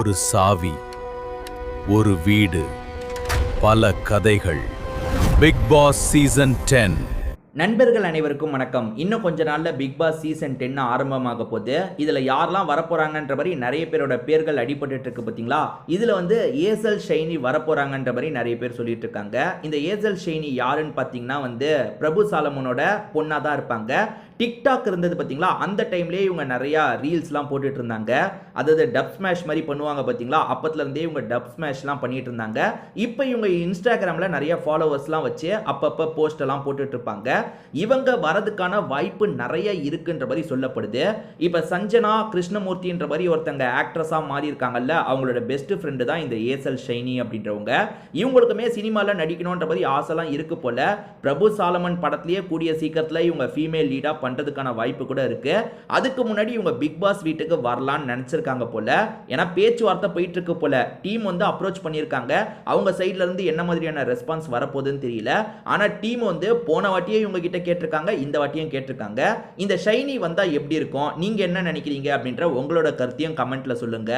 ஒரு சாவி, ஒரு வீடு, பல கதைகள். Bigg Boss season 10. நண்பர்கள் அனைவருக்கும் வணக்கம். இன்னும் கொஞ்ச நாள்ல பிக் பாஸ் சீசன் 10 ஆரம்பமாக போகுது. இதுல யாரெல்லாம் வரப்போறாங்கன்ற மாதிரி நிறைய பேரோட பேர்கள் அடிபட்டு இருக்கு பாத்தீங்களா. இதுல ஏசல் ஷைனி வரப்போறாங்கன்ற மாதிரி நிறைய பேர் சொல்லிட்டு இருக்காங்க. இந்த ஏசல் ஷைனி யாருன்னு பாத்தீங்கன்னா பிரபு சாலமனோட பொண்ணா தான் இருப்பாங்க. டிக்டாக் இருந்தது பார்த்தீங்களா, அந்த டைம்லேயே இவங்க நிறையா ரீல்ஸ்லாம் போட்டுட்டு இருந்தாங்க. அதாவது டப் ஸ்மேஷ் மாதிரி பண்ணுவாங்க பார்த்தீங்களா, அப்பத்துலேருந்தே இவங்க டப் ஸ்மேஷ்லாம் பண்ணிட்டு இருந்தாங்க. இப்போ இவங்க இன்ஸ்டாகிராமில் நிறைய ஃபாலோவர்ஸ்லாம் வச்சு அப்பப்போ போஸ்டெல்லாம் போட்டுட்டு இருப்பாங்க. இவங்க வரதுக்கான வாய்ப்பு நிறைய இருக்குன்ற மாதிரி சொல்லப்படுது. இப்போ சஞ்சனா கிருஷ்ணமூர்த்தின்ற மாதிரி ஒருத்தங்க ஆக்ட்ரஸாக மாறி இருக்காங்கல்ல, அவங்களோட பெஸ்ட் ஃப்ரெண்டு தான் இந்த ஏசல் ஷைனி அப்படின்றவங்க. இவங்களுக்குமே சினிமாவில் நடிக்கணுன்ற மாதிரி ஆசைலாம் இருக்கு போல. பிரபு சாலமன் படத்திலேயே கூடிய சீக்கிரத்தில் இவங்க ஃபீமேல் லீடாக பண்றதுக்கான வாய்ப்பு கூட இருக்கு. அதுக்கு முன்னாடி இவங்க பிக் பாஸ் வீட்டுக்கு வரலாம்னு நினைச்சிருக்காங்க போல. ஏன்னா பேச்சுவார்த்தை போயிட்டு இருக்கு போல. டீம் அப்ரோச் பண்ணியிருக்காங்க. அவங்க சைட்ல இருந்து என்ன மாதிரியான ரெஸ்பான்ஸ் வரப்போகுதுன்னு தெரியல. ஆனா டீம் போன வாட்டியே இவங்க கிட்ட கேட்டிருக்காங்க, இந்த வாட்டியும் கேட்டிருக்காங்க. இந்த ஷைனி வந்தா எப்படி இருக்கும், நீங்க என்ன நினைக்கிறீங்க அப்படின்ற உங்களோட கருத்தையும் கமெண்ட்ல சொல்லுங்க.